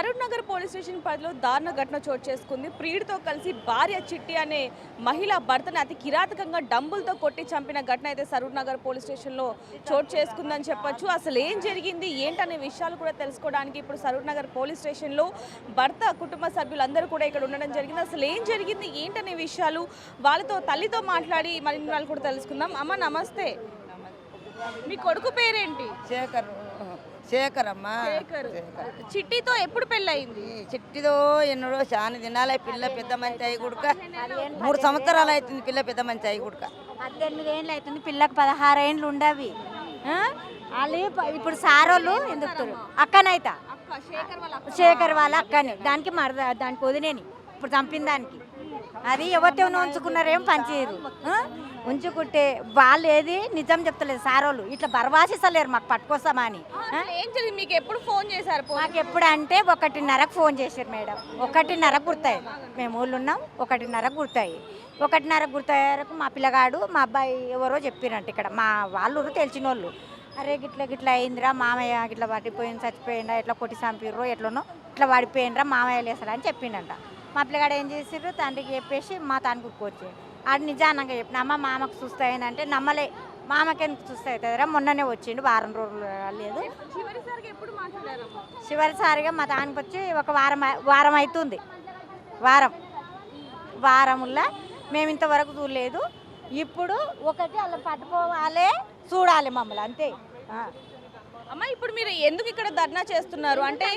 Saroor Nagar police station పరిధిలో దారుణ ఘటన చోటు చేసుకుంది. ప్రియుడితో కలిసి భార్య చిట్టి అనే మహిళ భర్తను అతి కిరాతకంగా డంబులతో కొట్టి చంపిన ఘటన అయితే సరూర్ నగర్ పోలీస్ స్టేషన్లో చోటు చేసుకుందని చెప్పొచ్చు. అసలు ఏం జరిగింది ఏంటనే విషయాలు కూడా తెలుసుకోవడానికి ఇప్పుడు సరూర్ నగర్ పోలీస్ స్టేషన్లో భర్త కుటుంబ సభ్యులందరూ కూడా ఇక్కడ ఉండడం జరిగింది. అసలు ఏం జరిగింది ఏంటనే విషయాలు వాళ్ళతో తల్లితో మాట్లాడి మరిన్ని వాళ్ళు కూడా తెలుసుకుందాం. అమ్మ నమస్తే, మీ కొడుకు పేరేంటి? శేఖర్. శేఖర్ అమ్మ. చిట్టితో ఎప్పుడు పెళ్ళయింది? చిట్టితో ఎన్నడో చాలా దినాలే. పిల్ల పెద్ద మంచి అయ్యి గుడక 3 సంవత్సరాలు అవుతుంది. పిల్ల పెద్ద మంచి అయ్యి గుడక 18 ఏళ్ళు అవుతుంది. పిల్లకి 16 ఏళ్ళు ఉండవి. వాళ్ళు ఇప్పుడు సారోళ్ళు ఎందుకు అక్కనైతా శేఖర్ వాళ్ళ అక్కని దానికి దానికి వదిలేని ఇప్పుడు చంపిన దానికి అది ఎవరితో ఉంచుకున్నారేం పనిచేయరు. ఉంచుకుంటే వాళ్ళు ఏది నిజం చెప్తలేదు సారోళ్ళు. ఇట్లా బర్వాసిస్తలేరు మాకు పట్టుకొస్తామా అని. మీకు ఎప్పుడు ఫోన్ చేశారు? మాకు ఎప్పుడు అంటే 1:30కు ఫోన్ చేశారు మేడం. 1:30కు గుర్తాయి. మేము ఊళ్ళు ఉన్నాం. 1:30కు గుర్తాయి. 1:30కు గుర్తయ్యారకు మా పిల్లగాడు మా అబ్బాయి ఎవరో చెప్పిరంట. ఇక్కడ మా వాళ్ళు తెలిసిన వాళ్ళు. అరే గిట్ల అయిందిరా మామయ్య, గిట్లా పడిపోయింది, చచ్చిపోయిందా, ఎట్లా కొట్టి చంపిర్రో ఎట్లనో ఇట్లా పడిపోయిందిరా మామయ్య లేసాడు అని చెప్పిండంట. మా పిల్లగాడు ఏం చేసిర్రు తండ్రికి చెప్పేసి మా తాను కుక్కొచ్చి ఆడు నిజానంగా చెప్పిన అమ్మ మామకు చూస్తాయిందంటే నమ్మలే. మామకి ఎందుకు చూస్తా అవుతుందిరా, మొన్ననే వచ్చిండు, వారం రోజులు లేదు. చివరిసారిగా మా తానికి వచ్చి ఒక వారం అవుతుంది. వారముల్లా మేము ఇంతవరకు చూడలేదు. ఇప్పుడు ఒకటి అలా పట్టుకోవాలి, చూడాలి మమ్మల్ని అంతే. అమ్మ ఇప్పుడు మీరు ఎందుకు ఇక్కడ ధర్నా చేస్తున్నారు? అంటే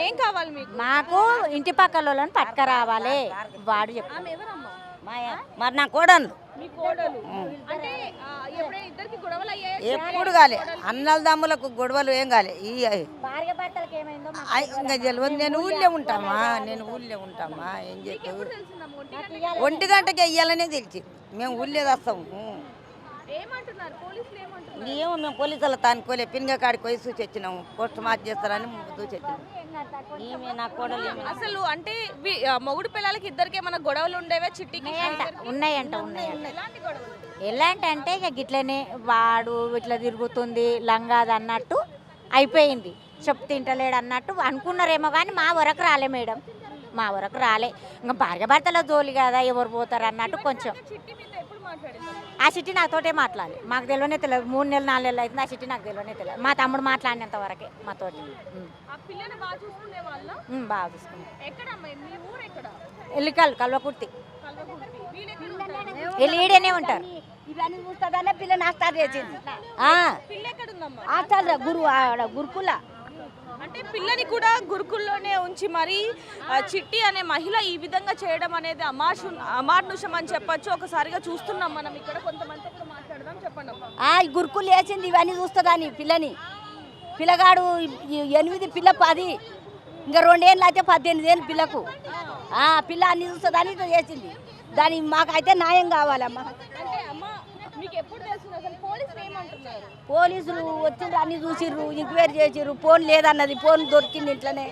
ఏం కావాలి మీకు? మాకు ఇంటి పక్కల వాళ్ళని పట్టుకురావాలి. వాడు చెప్పు మరి నా కోడలు. ఎప్పుడు కాలే అన్నల దమ్ములకు గొడవలు ఏం కాలే. ఇంకా తెలియదు. నేను ఊళ్ళో ఉంటామా ఏం చెప్పు. 1 గంటకి వెయ్యాలనే తెలిసి మేము ఊళ్ళో వస్తాము. ఏమో మేము పోలీసులు తానుకోలే. పిన్గా కాడికి పోయి చూసి వచ్చినాము. పోస్ట్ మార్క్ చేస్తారని చూసి వచ్చినాము. ఈమె నా కోడలు. అసలు అంటే మొగుడు పిల్లలకి ఇద్దరికి ఏమైనా గొడవలు ఉండేవే? చిట్టికి ఉన్నాయంట. ఎలాంటి అంటే ఇక గిట్లనే వాడు ఇట్లా తిరుగుతుంది లంగాది అన్నట్టు అయిపోయింది. చెప్పు తింటలేడు అన్నట్టు అనుకున్నారేమో కానీ మా వరకు రాలే మేడం. మా వరకు రాలే. ఇంకా భార్య భర్తల జోలి కదా, ఎవరు పోతారు అన్నట్టు కొంచెం. ఆ చిట్టి నాతోటే మాట్లాడాలి. మాకు తెలియనే తెలియదు. 3 నెలలు 4 నెలలు అవుతుంది. ఆ చిట్టి నాకు తెలియనే తెలియదు. మా తమ్ముడు మాట్లాడినంత వరకే మాతోటి. బాగా చూసుకున్నాం. ఎల్లికల్ కల్వకుర్తి ఈడనే ఉంటారు. ఇవన్నీ చూస్తుందనే పిల్ల నాస్టార్ చేసింది. గురుకుల అంటే పిల్లని కూడా గురుకుల్లోనే ఉంచి మరి చిట్టి అనే మహిళ ఈ విధంగా చేయడం అనేది అమానుషం అని చెప్పొచ్చు. ఒకసారిగా చూస్తున్నాం మనం ఇక్కడ. కొంతమంది మాట్లాడదాం, చెప్పండి. గురుకులు వేసింది ఇవన్నీ చూస్తుందని పిల్లని. పిల్లగాడు 8, పిల్ల 10, ఇంకా 2 ఏళ్ళు అయితే 18 ఏళ్ళు పిల్లకు. పిల్ల అన్ని చూస్తుందని ఇట్లా చేసింది. దాని మాకైతే న్యాయం కావాలమ్మా. పోలీసులు వచ్చిండ్రు, అన్ని చూసిర్రు, ఎంక్వైరీ చేసిర్రు. ఫోన్ లేదన్నది, ఫోన్ దొరికింది ఇంట్లోనే.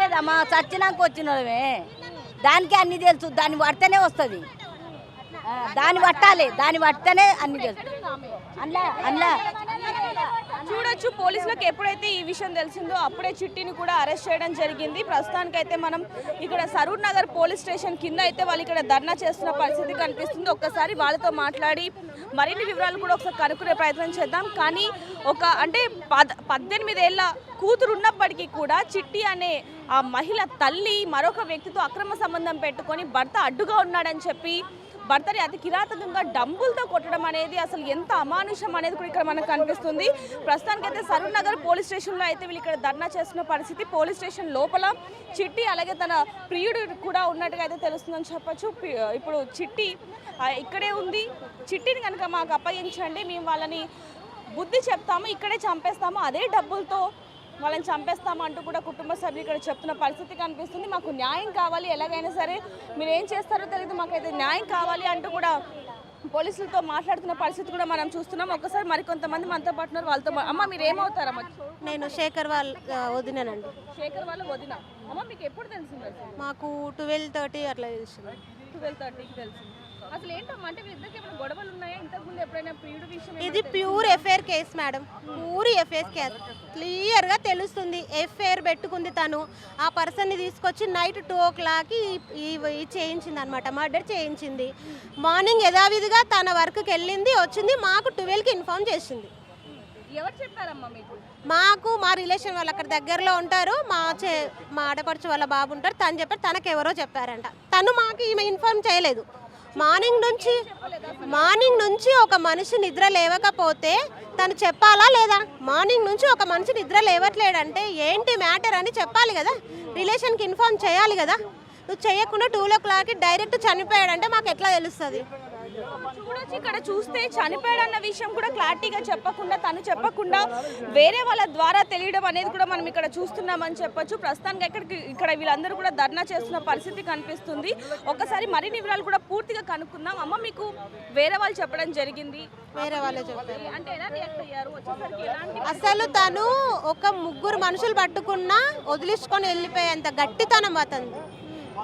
లేదమ్మా, చచ్చినాక వచ్చినమే. దానికి అన్ని తెలుసు. దాన్ని పడితేనే వస్తుంది. దాన్ని పడితేనే అన్ని తెలుసు. అందులో చూడొచ్చు. పోలీసులకు ఎప్పుడైతే ఈ విషయం తెలిసిందో అప్పుడే చిట్టిని కూడా అరెస్ట్ చేయడం జరిగింది. ప్రస్తుతానికైతే మనం ఇక్కడ సరూర్ నగర్ పోలీస్ స్టేషన్ కింద అయితే వాళ్ళు ఇక్కడ ధర్నా చేస్తున్న పరిస్థితి కనిపిస్తుంది. ఒక్కసారి వాళ్ళతో మాట్లాడి మరిన్ని వివరాలు కూడా ఒకసారి కనుక్కునే ప్రయత్నం చేద్దాం. కానీ అంటే 18 ఏళ్ళ కూతురు ఉన్నప్పటికీ కూడా చిట్టి అనే ఆ మహిళ తల్లి మరొక వ్యక్తితో అక్రమ సంబంధం పెట్టుకొని భర్త అడ్డుగా ఉన్నాడని చెప్పి భర్తని అతి కిరాతకంగా డంబులతో కొట్టడం అనేది అసలు ఎంత అమానుషం అనేది కూడా ఇక్కడ మనకు కనిపిస్తుంది. ప్రస్తుతానికైతే సరూర్ నగర్ పోలీస్ స్టేషన్లో అయితే వీళ్ళు ఇక్కడ ధర్నా చేస్తున్న పరిస్థితి. పోలీస్ స్టేషన్ లోపల చిట్టి అలాగే తన ప్రియుడు కూడా ఉన్నట్టుగా అయితే తెలుస్తుందని చెప్పొచ్చు. ఇప్పుడు చిట్టి ఇక్కడే ఉంది. చిట్టిని కనుక మాకు అప్పగించండి, మేము వాళ్ళని బుద్ధి చెప్తాము, ఇక్కడే చంపేస్తాము, అదే డబ్బులతో వాళ్ళని చంపేస్తాము అంటూ కూడా కుటుంబ సభ్యులు ఇక్కడ చెప్తున్న పరిస్థితి కనిపిస్తుంది. మాకు న్యాయం కావాలి, ఎలాగైనా సరే మీరు ఏం చేస్తారో తెలియదు, మాకైతే న్యాయం కావాలి అంటూ కూడా పోలీసులతో మాట్లాడుతున్న పరిస్థితి కూడా మనం చూస్తున్నాం. ఒక్కసారి మరికొంతమంది మనతో పాటు వాళ్ళతో. అమ్మ మీరు ఏమవుతారమ్మ? నేను శేఖర్ వాళ్ళ వదినానండి. శేఖర్ వాళ్ళ వదిన. అమ్మ మీకు ఎప్పుడు తెలిసింది? మాకు 12:30 అట్లా తెలిసింది. 12:30కి తెలిసింది. అసలు ఏంటమ్మా అంటే వీళ్ళిద్దరికి ఏమైనా గొడవలు ఉన్నాయా? ఇంతకుముందు ఎప్పుడైనా ప్రియుడు విషయం ఇది pure FIR case madam, pure FIR case. క్లియర్గా తెలుస్తుంది ఎఫ్ఐఆర్ పెట్టుకుంది తను. ఆ పర్సన్ని తీసుకొచ్చి నైట్ 2 o'clock చేయించింది అనమాట, మర్డర్ చేయించింది. మార్నింగ్ యథావిధిగా తన వర్క్కి వెళ్ళింది, వచ్చింది, మాకు 12కి ఇన్ఫార్మ్ చేసింది. ఎవరు చెప్పారమ్మా మీకు? మాకు మా రిలేషన్ వాళ్ళు అక్కడ దగ్గరలో ఉంటారు, మా ఆడపడుచు వాళ్ళ బాబు ఉంటారు, తను చెప్పారు, తనకు ఎవరో చెప్పారంట. తను మాకు ఈమె ఇన్ఫార్మ్ చేయలేదు. మార్నింగ్ నుంచి ఒక మనిషి నిద్ర లేవకపోతే తను చెప్పాలా లేదా? మార్నింగ్ నుంచి ఒక మనిషి నిద్ర లేవట్లేడంటే ఏంటి మ్యాటర్ అని చెప్పాలి కదా, రిలేషన్కి ఇన్ఫార్మ్ చేయాలి కదా. నువ్వు చేయకుండా 2 o'clock డైరెక్ట్ చనిపోయాడంటే మాకు ఎట్లా తెలుస్తుంది? చూడొచ్చు, ఇక్కడ చూస్తే చనిపోయాడన్న విషయం కూడా క్లారిటీగా చెప్పకుండా, తను చెప్పకుండా వేరే వాళ్ళ ద్వారా తెలియడం అనేది కూడా మనం ఇక్కడ చూస్తున్నామని చెప్పొచ్చు. ప్రస్తుతానికి ఇక్కడ వీళ్ళందరూ కూడా ధర్నా చేస్తున్న పరిస్థితి కనిపిస్తుంది. ఒకసారి మరిన్ని వివరాలు కూడా పూర్తిగా కనుక్కుందాం. అమ్మ, మీకు వేరే వాళ్ళు చెప్పడం జరిగింది, వేరే వాళ్ళే చెప్పారు అంటే ఎలా రియాక్ట్ అయ్యారు? వచ్చేసరికి ఎలాంటి అసలు తను ఒక 3 మనుషులు పట్టుకున్నా వదిలించుకొని వెళ్ళిపోయేంత గట్టితనం అతను.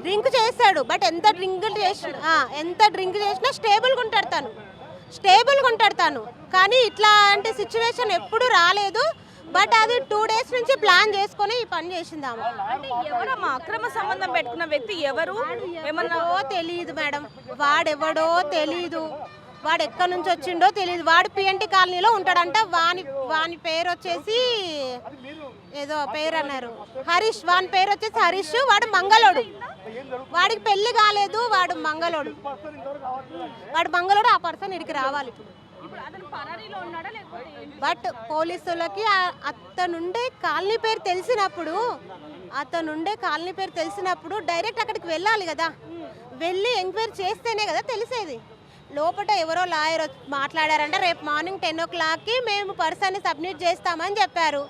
డ్రింక్ చేస్తాడు, బట్ ఎంత డ్రింక్ చేసినా స్టేబుల్గా ఉంటాడు తను. కానీ ఇట్లాంటి సిచ్యువేషన్ ఎప్పుడు రాలేదు. బట్ అది 2 days నుంచి ప్లాన్ చేసుకొని ఈ పని చేసింది ఆమె. ఎవరమ్మా అక్రమ సంబంధం పెట్టుకున్న వ్యక్తి ఎవరు? ఏమన్నా తెలియదు మేడం, వాడెవడో తెలీదు, వాడు ఎక్కడి నుంచి వచ్చిండో తెలియదు. వాడు పిఎన్టీ కాలనీలో ఉంటాడంట. వాని పేరు వచ్చేసి ఏదో పేరు అన్నారు, హరీష్. వాని పేరు వచ్చేసి హరీష్. వాడు మంగళోడు, వాడికి పెళ్లి కాలేదు, వాడు మంగళోడు. ఆ పర్సన్ ఇక్కడికి రావాలి ఇప్పుడు. బట్ పోలీసులకి అతనుండే కాలనీ పేరు తెలిసినప్పుడు డైరెక్ట్ అక్కడికి వెళ్ళాలి కదా, వెళ్ళి ఎంక్వైరీ చేస్తేనే కదా తెలిసేది. లోపల ఎవరో లాయర్ మాట్లాడారంటే రేపు మార్నింగ్ 10 o'clockకి మేము పర్సన్ని సబ్మిట్ చేస్తామని చెప్పారు.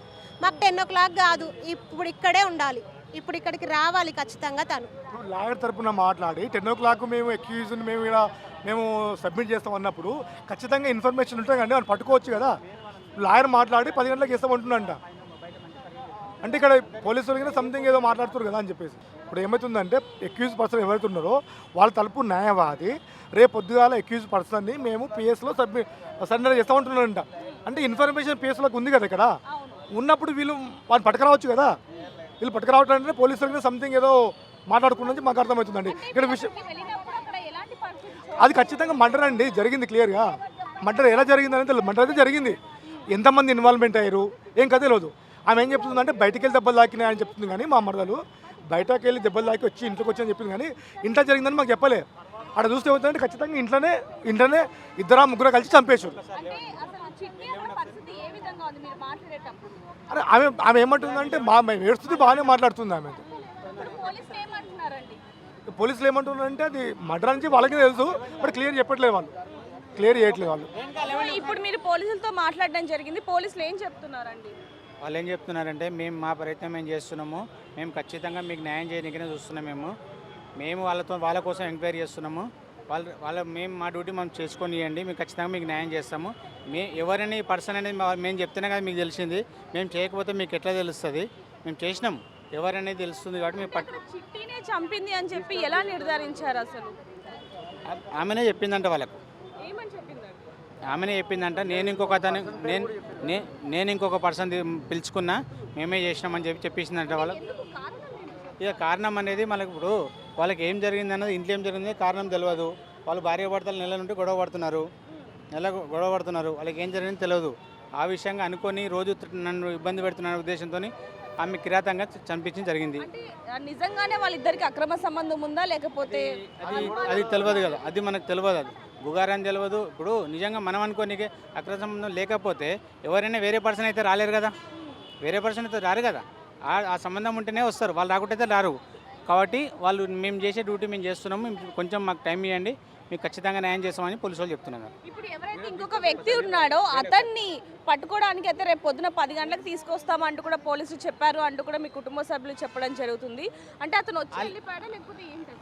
మాకు 10 o'clock కాదు, ఇప్పుడు ఇక్కడే ఉండాలి, ఇప్పుడు ఇక్కడికి రావాలి ఖచ్చితంగా. తను లాయర్ తరపున మాట్లాడి 10 o'clock మేము అక్యూజ్ని మేము సబ్మిట్ చేస్తాం అన్నప్పుడు ఖచ్చితంగా ఇన్ఫర్మేషన్ ఉంటుంది కానీ వాళ్ళు పట్టుకోవచ్చు కదా. లాయర్ మాట్లాడి 10 గంటలకు ఇస్తామంటుందంట. అంటే ఇక్కడ పోలీసులు సంథింగ్ ఏదో మాట్లాడుతున్నారు కదా అని చెప్పేసి. ఇప్పుడు ఏమవుతుందంటే అక్యూజ్ పర్సన్ ఎవరైతే ఉన్నారో వాళ్ళ తరపు న్యాయవాది రేపు పొద్దుగాల అక్యూజ్ పర్సన్ని మేము పిఎస్లో సరెండర్ చేస్తామంటున్నారంట. అంటే ఇన్ఫర్మేషన్ పిఎస్లోకి ఉంది కదా ఇక్కడ ఉన్నప్పుడు వాళ్ళు పట్టుకురావచ్చు కదా. వీళ్ళు పట్టుకురావటం అంటే పోలీసులకి సంథింగ్ ఏదో మాట్లాడుకున్నది మాకు అర్థమవుతుందండి. ఇక్కడ విషయం అది ఖచ్చితంగా మర్డర్ అండి, జరిగింది క్లియర్గా. మర్డర్ ఎలా జరిగిందని తెలియదు, మర్డర్ అయితే జరిగింది. ఎంతమంది ఇన్వాల్వ్మెంట్ అయ్యారు ఏం కథ తెలియదు. ఆమె ఏం చెప్తుందంటే బయటికి వెళ్ళి దెబ్బలు తాకినాయని చెప్తుంది, కానీ మా మరదలు బయటకు వెళ్ళి దెబ్బలు తాకి వచ్చి ఇంట్లోకి వచ్చి అని చెప్పింది, కానీ ఇంట్లో జరిగిందని మాకు చెప్పలే. అక్కడ చూస్తే ఏమవుతుందంటే ఖచ్చితంగా ఇంట్లోనే 2-3 కలిసి చంపేశారు. అరే ఆమె ఏమంటుందంటే మేము ఏడుస్తుంది బాగానే మాట్లాడుతుంది ఆమె. పోలీసులు ఏమంటున్నారంటే అది మర్డర్ నుంచి వాళ్ళకి తెలుసు, బట్ క్లియర్ చెప్పట్లేదు, క్లియర్ చేయట్లేదు వాళ్ళు. ఇప్పుడు మీరు పోలీసులతో మాట్లాడడం జరిగింది, పోలీసులు ఏం చెప్తున్నారండి? వాళ్ళు ఏం చెప్తున్నారంటే మేము మా ప్రయత్నం మేము చేస్తున్నాము, మేము ఖచ్చితంగా మీకు న్యాయం చేయడానికనే చూస్తున్నాము. మేము వాళ్ళ కోసం ఎంక్వైరీ చేస్తున్నాము. మేము మా డ్యూటీ మనం చేసుకొని ఇవ్వండి, మేము ఖచ్చితంగా మీకు న్యాయం చేస్తాము. ఎవరైనా ఈ పర్సన్ అనేది మేము చెప్తేనే కదా మీకు తెలిసింది, మేము చేయకపోతే మీకు ఎట్లా తెలుస్తుంది? మేము చేసినాము, ఎవరనేది తెలుస్తుంది కాబట్టి మేము చిట్టినే చంపింది అని చెప్పి ఎలా నిర్ధారించారు? అసలు ఆమెనే చెప్పిందంట వాళ్ళకు. ఆమెనే చెప్పిందంట నేను ఇంకొక పర్సన్ పిలుచుకున్నా, మేమే చేసినామని చెప్పేసిందంట వాళ్ళకు. ఇక కారణం అనేది మనకు ఇప్పుడు వాళ్ళకి ఏం జరిగింది అన్నది, ఇంట్లో ఏం జరిగింది కారణం తెలియదు. వాళ్ళు భార్యాభర్తలు నెల నుండి గొడవ పడుతున్నారు, వాళ్ళకి ఏం జరిగింది తెలియదు. ఆ విషయంగా అనుకొని రోజు నన్ను ఇబ్బంది పెడుతున్న ఉద్దేశంతో ఆమె కిరాతంగా చంపించడం జరిగింది. నిజంగానే వాళ్ళిద్దరికి అక్రమ సంబంధం ఉందా లేకపోతే అది తెలియదు కదా, అది మనకు తెలియదు, అది గుగారని తెలియదు. ఇప్పుడు నిజంగా మనం అనుకోనికే అక్రమ సంబంధం లేకపోతే ఎవరైనా వేరే పర్సన్ అయితే రాలేరు కదా, రారు కదా. ఆ సంబంధం ఉంటేనే వస్తారు, వాళ్ళు రాకుంటే రారు. కాబట్టి వాళ్ళు మేము చేసే డ్యూటీ మేము చేస్తున్నాము, కొంచెం మాకు టైం ఇవ్వండి, మీకు ఖచ్చితంగా న్యాయం చేస్తామని పోలీసు వాళ్ళు చెప్తున్నారు. ఇప్పుడు ఎవరైతే ఇంకొక వ్యక్తి ఉన్నాడో అతన్ని పట్టుకోవడానికి అయితే రేపు పొద్దున 10 గంటలకు తీసుకొస్తామంటూ కూడా పోలీసులు చెప్పారు అంటూ కూడా మీ కుటుంబ సభ్యులు చెప్పడం జరుగుతుంది. అంటే అతను వచ్చి వెళ్ళిపోయాడా లేకపోతే ఏంటి?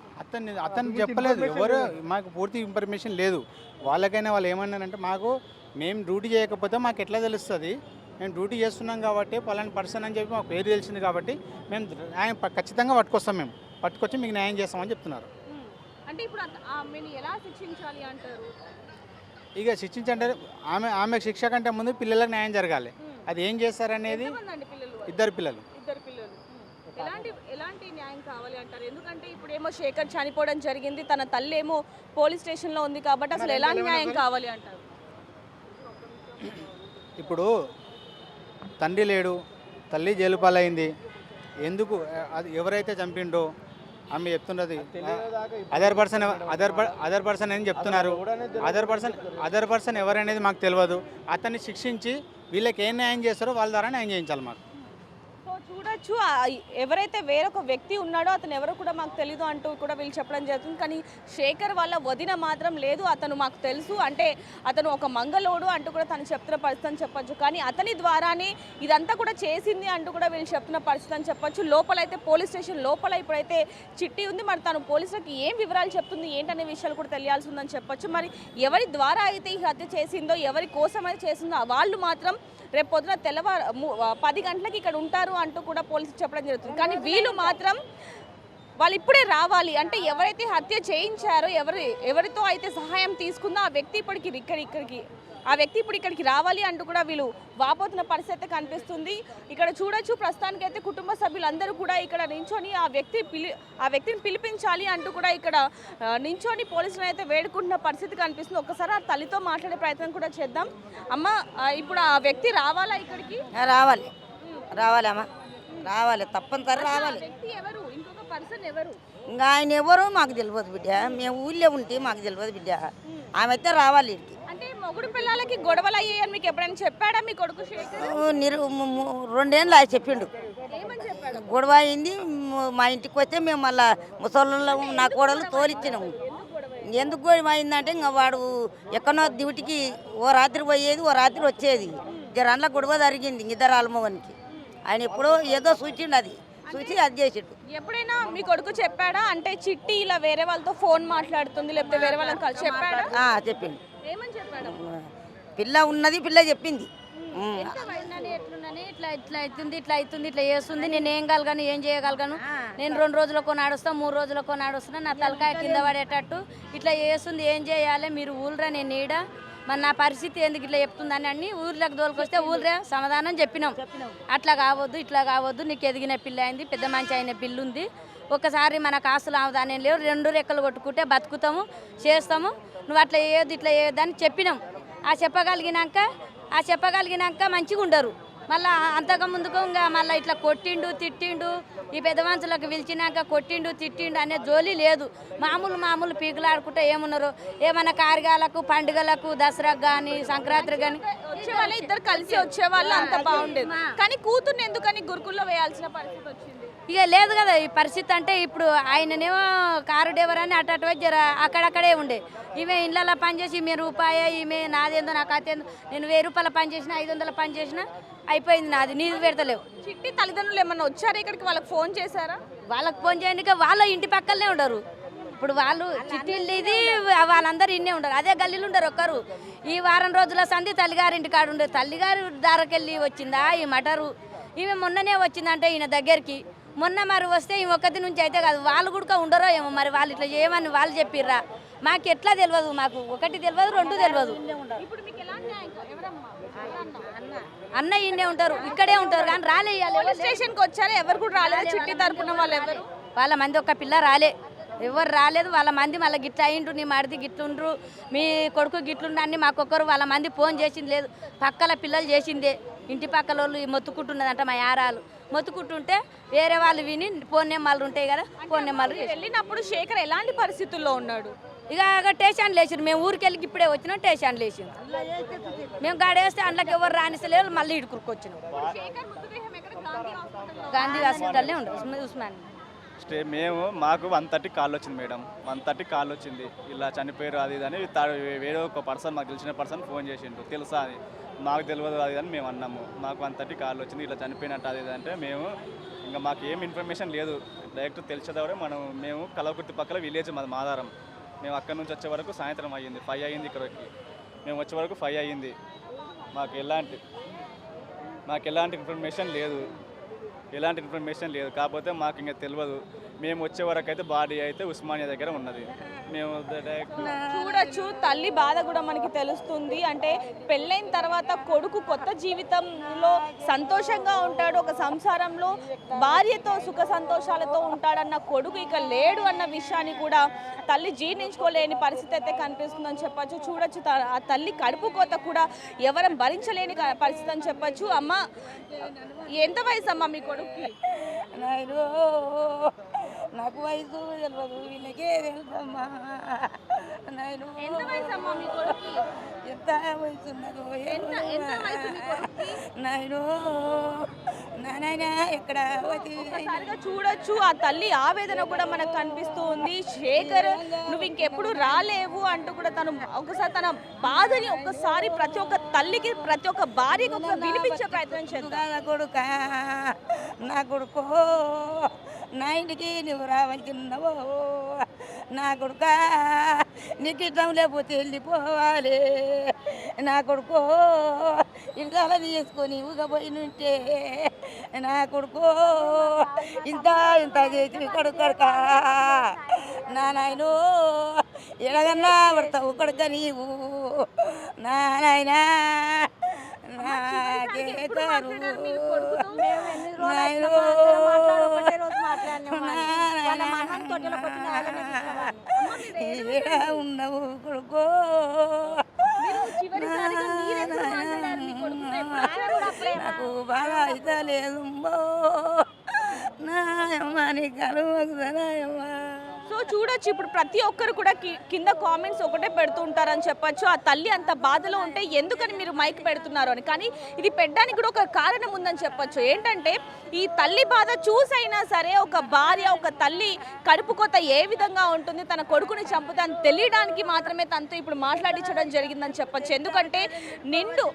అతను చెప్పలేదు, ఎవరు మాకు పూర్తి ఇన్ఫర్మేషన్ లేదు. వాళ్ళకైనా వాళ్ళు ఏమన్నారంటే మేము డ్యూటీ చేయకపోతే మాకు ఎట్లా తెలుస్తుంది, మేము డ్యూటీ చేస్తున్నాం కాబట్టి పలానా పర్సన్ అని చెప్పి మాకు పేరు తెలిసింది కాబట్టి మేము ఖచ్చితంగా పట్టుకొస్తాం, మేము పట్టుకొచ్చి మీకు న్యాయం చేస్తామని చెప్తున్నారు. అంటే అంటే ఇప్పుడు ఆమెను ఎలా శిక్షించాలి అంటారు? ఇక శిక్షించంటే ఆమె శిక్ష కంటే ముందు పిల్లలకు న్యాయం జరగాలి. అది ఏం చేస్తారనేది ఎంతమంది పిల్లలు? ఇద్దరు పిల్లలు. ఇద్దరు పిల్లలు. ఎలాంటి న్యాయం కావాలి అంటారు? ఎందుకంటే ఇప్పుడేమో శేఖర్ చనిపోవడం జరిగింది, తన తల్లి ఏమో పోలీస్ స్టేషన్లో ఉంది కాబట్టి అసలు ఎలాంటి న్యాయం కావాలి అంటారు? ఇప్పుడు తండ్రి లేడు, తల్లి జైలు పాలైంది. ఎందుకు అది ఎవరైతే చంపిండో ఆమె చెప్తున్నది అదర్ పర్సన్ అని చెప్తున్నారు. అదర్ పర్సన్ ఎవరనేది మాకు తెలియదు. అతన్ని శిక్షించి వీళ్ళకి ఏం న్యాయం చేస్తారో వాళ్ళ ద్వారా న్యాయం చేయించాలి మాకు. సో చూడొచ్చు, ఎవరైతే వేరొక వ్యక్తి ఉన్నాడో అతను ఎవరో కూడా మాకు తెలీదు అంటూ కూడా వీళ్ళు చెప్పడం జరుగుతుంది. కానీ శేఖర్ వాళ్ళ వదిన మాత్రం లేదు, అతను మాకు తెలుసు, అంటే అతను ఒక మంగళోడు అంటూ కూడా తను చెప్తున్న పరిస్థితి అని చెప్పొచ్చు. కానీ అతని ద్వారానే ఇదంతా కూడా చేసింది అంటూ కూడా వీళ్ళు చెప్తున్న పరిస్థితి అని చెప్పొచ్చు. లోపలైతే పోలీస్ స్టేషన్ లోపల ఇప్పుడైతే చిట్టి ఉంది. మరి తను పోలీసులకు ఏం వివరాలు చెప్తుంది ఏంటనే విషయాలు కూడా తెలియాల్సి ఉందని చెప్పొచ్చు. మరి ఎవరి ద్వారా అయితే ఈ హత్య చేసిందో, ఎవరి కోసం అయితే చేసిందో వాళ్ళు మాత్రం రేపు పొద్దున 10 గంటలకి ఇక్కడ ఉంటారు అంటూ కూడా పోలీసులు చెప్పడం జరుగుతుంది. కానీ వీళ్ళు మాత్రం వాళ్ళు ఇప్పుడే రావాలి, అంటే ఎవరైతే హత్య చేయించారో, ఎవరితో అయితే సహాయం తీసుకుందో ఆ వ్యక్తి ఇప్పుడు ఇక్కడికి రావాలి అంటూ కూడా వీళ్ళు వాపోతున్న పరిస్థితి కనిపిస్తుంది. ఇక్కడ చూడొచ్చు, ప్రస్తుతానికైతే కుటుంబ సభ్యులందరూ కూడా ఇక్కడ నించొని ఆ వ్యక్తిని పిలిపించాలి అంటూ కూడా ఇక్కడ నించొని పోలీసులను అయితే వేడుకుంటున్న పరిస్థితి కనిపిస్తుంది. ఒక్కసారి ఆ తల్లితో మాట్లాడే ప్రయత్నం కూడా చేద్దాం. అమ్మ, ఇప్పుడు ఆ వ్యక్తి రావాలా ఇక్కడికి? రావాలమ్మా, రావాలి, తప్పనిసరి రావాలి. వ్యక్తి ఎవరు? ఇంకొక పర్సన్ ఎవరు? ఇంకా ఆయన ఎవరు మాకు తెలియదు బిడ్డ. మేము ఊళ్ళో ఉంటే మాకు తెలియదు బిడ్డ. ఆమె అయితే రావాలి. అంటే మొగుడు పిల్లలకి గొడవలు అయ్యాయని మీకు ఎప్పుడైనా చెప్పాడా మీ కొడుకు శేఖర్? 2 ఏళ్ళు ఆయన చెప్పిండు ఏమని చెప్పాడు? గొడవ అయింది. మా ఇంటికి వస్తే మేము మళ్ళీ ముసళ్ళు నా కోడలు తోలిచ్చినాము. ఎందుకు గొడవ అయిందంటే ఇంకా వాడు ఎక్కడో డ్యూటీకి ఓ రాత్రి పోయేది, ఓ రాత్రి వచ్చేది. జరంలో గొడవ జరిగింది ఇద్దరు ఆల్మోగనికి. ఆయన ఎప్పుడో ఏదో సూచిండు, అది చూసి అది చేసిండు. ఎప్పుడైనా మీ కొడుకు చెప్పాడా? అంటే చిట్టి ఇలా వేరే వాళ్ళతో ఫోన్ మాట్లాడుతుంది, లేకపోతే వేరే వాళ్ళని కలిసి చెప్పాడా? చెప్పిండు. ఏమని చెప్పాడు? పిల్ల ఉన్నది, పిల్ల చెప్పింది. ఎట్లున్నానే ఇట్లా అవుతుంది, ఇట్లా చేస్తుంది. నేను ఏం కలగాను, ఏం చేయగలను? నేను 2 రోజులకు నాడుస్తా, 3 రోజులకు నాడుస్తున్నా. నా తలకాయ కింద పడేటట్టు ఇట్లా చేస్తుంది. ఏం చేయాలి? మీరు ఊళ్ళరా, నేను ఈడ, మరి నా పరిస్థితి ఎందుకు ఇట్లా చెప్తుందని అన్ని ఊర్లోకి దోలుకొస్తే ఊళ్ళే సమాధానం చెప్పినాం. అట్లా కావద్దు, ఇట్లా కావద్దు, నీకు ఎదిగిన పిల్ల అయింది, పెద్ద మంచి అయిన పిల్ల ఉంది. ఒక్కసారి మనకు ఆస్తులు ఆవుదానే లేవు, 2 రెక్కలు కొట్టుకుంటే బతుకుతాము, చేస్తాము. నువ్వు అట్లా చేయొద్దు, ఇట్లా చేయొద్దు అని చెప్పినాం. ఆ చెప్పగలిగినాక మంచిగా ఉండరు. మళ్ళీ అంతకు ముందుకు ఇంకా మళ్ళీ ఇట్లా కొట్టిండు, తిట్టిండు. ఈ పెద్ద మనుషులకు పిలిచినాక కొట్టిండు, తిట్టిండు అనే జోలి లేదు. మామూలు పీకులాడుకుంటే ఏమున్నారు? ఏమన్నా కార్యాలకు, పండుగలకు, దసరాకు కానీ, సంక్రాంతికి కానీ వచ్చేవాళ్ళు, ఇద్దరు కలిసి వచ్చేవాళ్ళు, అంత బాగుండేది. కానీ కూతుర్ని ఎందుకని గురుకుల్లో వేయాల్సిన పరిస్థితి వచ్చింది? ఇక లేదు కదా ఈ పరిస్థితి. అంటే ఇప్పుడు ఆయననేమో కారు డ్రైవర్ అని అటు జర అక్కడక్కడే ఉండే. ఈమె ఇళ్ళలో పనిచేసి ఈమె రూపాయి, ఈమె నాదేందో నాకు అతేందో, నేను 1000 రూపాయల పని చేసినా, 500 పని చేసినా అయిపోయింది నాది, నీది పెడతలేవు. చిట్టి తల్లిదండ్రులు ఏమన్నా వచ్చారా ఇక్కడికి? వాళ్ళకి ఫోన్ చేశారా? వాళ్ళకి ఫోన్ చేయడానికి వాళ్ళ ఇంటి పక్కనే ఉండరు. ఇప్పుడు వాళ్ళు చిట్టిల్లు ఇది వాళ్ళందరూ ఇన్నే ఉండరు, అదే గల్లీలు ఉండరు ఒక్కరు. ఈ వారం రోజుల సంది తల్లిగారింటి కాడు ఉండే. తల్లిగారి దారకెళ్ళి వచ్చిందా ఈ మటరు? ఈమె మొన్ననే వచ్చిందంటే ఈయన దగ్గరికి. మొన్న మరి వస్తే ఈ ఒక్కటి నుంచి అయితే కాదు, వాళ్ళు కూడా ఉండరో ఏమో. మరి వాళ్ళు ఇట్లా చేయమని వాళ్ళు చెప్పిర్రా? మాకు ఎట్లా తెలియదు, మాకు 1 తెలియదు, 2 తెలియదు. ఇప్పుడు మీకు ఎలాంటి న్యాయం? ఎవరమ్మా? అన్న ఈయనే ఉంటారు, ఇక్కడే ఉంటారు. కానీ రాలే, స్టేషన్కి వచ్చారా? ఎవరు కూడా రాలేదు చిట్టి తరపున వాళ్ళు ఎవరు? వాళ్ళ మంది ఒక పిల్ల రాలే, ఎవరు రాలేదు. వాళ్ళ మంది మళ్ళీ గిట్ల అయిండ్రు, నీ మడిది గిట్లుండ్రు, మీ కొడుకు గిట్లుండ్రు అని మాకొక్కరు వాళ్ళ మంది ఫోన్ చేసింది లేదు. పక్కల పిల్లలు చేసిందే, ఇంటి పక్కల వాళ్ళు మొత్తుకుంటున్నదంట. మా యారాలు మొత్తుకుంటుంటే వేరే వాళ్ళు విని ఫోన్ నెంబర్లు ఉంటాయి కదా, ఫోన్ నెంబర్లు వెళ్ళినప్పుడు శేఖర్ ఎలాంటి పరిస్థితుల్లో ఉన్నాడు? ఇక స్టేషన్లు వేసారు. మేము ఊరికి వెళ్ళి ఇప్పుడే వచ్చినాం, స్టేషన్లు వేసాం. మేము గాడేస్తే అందులోకి ఎవరు రానిస్తలేరు, మళ్ళీ ఇడుకురికి వచ్చినాం. గాంధీ హాస్పిటల్నే ఉండదు, ఉస్మాన్. మాకు 1:30 కాల్ వచ్చింది మేడం. 1:30 కాల్ వచ్చింది, ఇలా చనిపోయారు అది ఇది అని. వేరే ఒక పర్సన్, మాకు తెలిసిన పర్సన్ ఫోన్ చేసిండు. తెలుసా అని? మాకు తెలియదు అది అని మేము అన్నాము. మాకు 1:30 కాల్ వచ్చింది, ఇలా చనిపోయినట్టు అది ఇది అంటే మేము ఇంకా మాకు ఏం ఇన్ఫర్మేషన్ లేదు. డైరెక్ట్ తెలిసేదవరే మేము కలవకుర్తి పక్కల విలేజ్ మాది మాదారం. మేము అక్కడి నుంచి వచ్చే వరకు సాయంత్రం అయ్యింది, 5 అయ్యింది. ఇక్కడికి మేము వచ్చే వరకు 5 అయ్యింది. మాకు ఎలాంటి ఇన్ఫర్మేషన్ లేదు. ఎలాంటి ఇన్ఫర్మేషన్ లేదు. కాకపోతే మాకు ఇంకా తెలియదు. మేము వచ్చే వరకు అయితే బాడీ అయితే ఉస్మానియా దగ్గర ఉన్నది. మేము డైరెక్ట్ చూడొచ్చు తల్లి బాధ కూడా మనకి తెలుస్తుంది. అంటే పెళ్ళైన తర్వాత కొడుకు కొత్త జీవితంలో సంతోషంగా ఉంటాడు, ఒక సంసారంలో భార్యతో సుఖ సంతోషాలతో ఉంటాడన్న కొడుకు ఇక లేడు అన్న విషయాన్ని కూడా తల్లి జీర్ణించుకోలేని పరిస్థితి అయితే కనిపిస్తుందని చెప్పచ్చు. చూడొచ్చు ఆ తల్లి కడుపు కోత కూడా ఎవరం భరించలేని పరిస్థితి అని చెప్పచ్చు. అమ్మ ఎంత వయసు అమ్మ మీ కొడుకుకి? నాకు వయసు తెలియదు, వీళ్ళకే తెలుసమ్మా. నేను ఎంత వయసు అమ్మ మీ కొడుకుకి? ఎంత వయసు ఉన్నదో ఎంత వయసు మీ కొడుకుకి? నేను నాయన ఎక్కడ ఒకసారిగా చూడొచ్చు ఆ తల్లి ఆవేదన కూడా మనకు కనిపిస్తూ ఉంది. శేఖర్ నువ్వు ఇంకెప్పుడు రాలేవు అంటూ కూడా తను ఒకసారి తన బాధని ఒక్కసారి ప్రతి ఒక్క తల్లికి ప్రతి ఒక్క భార్యకి ఒకసారి వినిపించే ప్రయత్నం చేద్దాం. నా కొడుక నా కొడుకో నా ఇంటికి నువ్వు రావాల్సిన్నావో నా కొడుక, నీకు ఇష్టం లేకపోతే వెళ్ళిపోవాలి నా కొడుకో, ఇంట్లో తీసుకొని ఊగపోయినుంటే నా కొడుకో, ఇంత ఇంత చేసి కొడుక నా నాయనో ఎలాగన్నా పడతావు కొడుక నీవు నా నాయనా ఉన్నావు కొడుకో, నాకు బాగా అయితే లేదు నాయమ్మా, నీ కలువకుదనాయమ్మా. సో చూడొచ్చు ఇప్పుడు ప్రతి ఒక్కరు కూడా కింద కామెంట్స్ ఒకటే పెడుతూ ఉంటారని చెప్పొచ్చు. ఆ తల్లి అంత బాధలో ఉంటే ఎందుకని మీరు మైక్ పెడుతున్నారు అని. కానీ ఇది పెట్టడానికి కూడా ఒక కారణం ఉందని చెప్పొచ్చు. ఏంటంటే ఈ తల్లి బాధ చూసైనా సరే ఒక భార్య ఒక తల్లి కడుపు కోత ఏ విధంగా ఉంటుంది, తన కొడుకుని చంపుతాను తెలియడానికి మాత్రమే తనతో ఇప్పుడు మాట్లాడించడం జరిగిందని చెప్పొచ్చు. ఎందుకంటే నిండు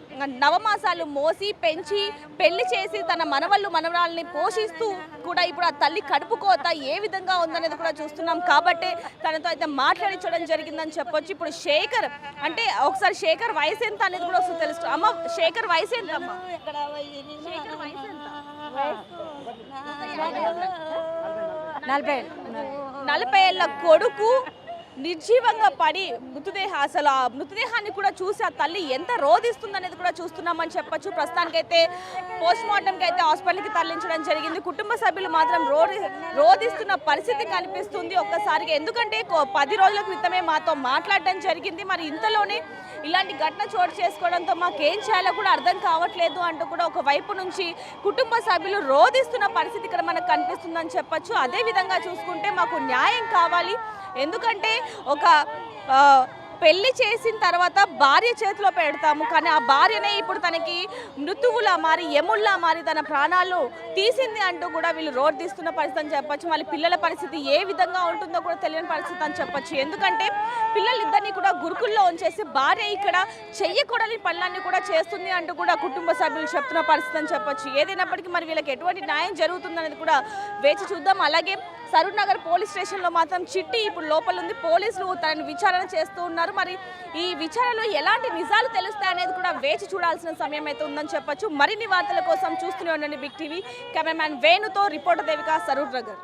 నవమాసాలు మోసి పెంచి పెళ్లి చేసి తన మనవళ్ళు మనవరాలని పోషిస్తూ కూడా ఇప్పుడు ఆ తల్లి కడుపు కోత ఏ విధంగా ఉందనేది కూడా చూస్తున్నాం. కాబట్టి తనతో అయితే మాట్లాడించడం జరిగిందని చెప్పొచ్చు. ఇప్పుడు శేఖర్ అంటే ఒకసారి శేఖర్ వయసు ఎంత అనేది కూడా ఒకసారి తెలుసు. అమ్మ శేఖర్ వయసు ఎంత అమ్మ? శేఖర్ వయసు ఎంత? 40 ఏళ్ళ కొడుకు నిర్జీవంగా పడి అసలు ఆ మృతదేహాన్ని కూడా చూసి ఆ తల్లి ఎంత రోధిస్తుంది అనేది కూడా చూస్తున్నామని చెప్పొచ్చు. ప్రస్తుతానికైతే పోస్ట్ మార్టంకి అయితే హాస్పిటల్కి తరలించడం జరిగింది. కుటుంబ సభ్యులు మాత్రం రోధిస్తున్న పరిస్థితి కనిపిస్తుంది ఒక్కసారిగా. ఎందుకంటే 10 రోజుల క్రితమే మాతో మాట్లాడడం జరిగింది. మరి ఇంతలోనే ఇలాంటి ఘటన చోటు చేసుకోవడంతో మాకేం చేయాలో కూడా అర్థం కావట్లేదు అంటూ కూడా ఒక వైపు నుంచి కుటుంబ సభ్యులు రోధిస్తున్న పరిస్థితి ఇక్కడ మనకు కనిపిస్తుందని చెప్పొచ్చు. అదేవిధంగా చూసుకుంటే మాకు న్యాయం కావాలి. ఎందుకంటే ఒక పెళ్లి చేసిన తర్వాత భార్య చేతిలో పెడతాము, కానీ ఆ భార్యనే ఇప్పుడు తనకి మృతువులా మారి ఎముల్లా మారి తన ప్రాణాలు తీసింది అంటూ కూడా వీళ్ళు రోడ్ తీస్తున్న పరిస్థితి అని చెప్పొచ్చు. మళ్ళీ పిల్లల పరిస్థితి ఏ విధంగా ఉంటుందో కూడా తెలియని పరిస్థితి అని చెప్పొచ్చు. ఎందుకంటే పిల్లలిద్దరినీ కూడా గురుకుల్లో ఉంచేసి భార్య ఇక్కడ చెయ్యకూడని పనులన్నీ కూడా చేస్తుంది అంటూ కూడా కుటుంబ సభ్యులు చెప్తున్న పరిస్థితి అని చెప్పొచ్చు. ఏదైనప్పటికీ మరి వీళ్ళకి ఎటువంటి న్యాయం జరుగుతుందనేది కూడా వేచి చూద్దాం. అలాగే సరూర్ నగర్ పోలీస్ స్టేషన్లో మాత్రం చిట్టి ఇప్పుడు లోపల ఉంది. పోలీసులు తనని విచారణ చేస్తూ ఉన్నారు. మరి ఈ విచారణలో ఎలాంటి నిజాలు తెలుస్తాయనేది కూడా వేచి చూడాల్సిన సమయం అయితే ఉందని చెప్పొచ్చు. మరిన్ని వార్తల కోసం చూస్తూనే ఉండండి బిగ్ టీవీ. కెమెరామ్యాన్ వేణుతో రిపోర్టర్ దేవిక, సరూర్ నగర్.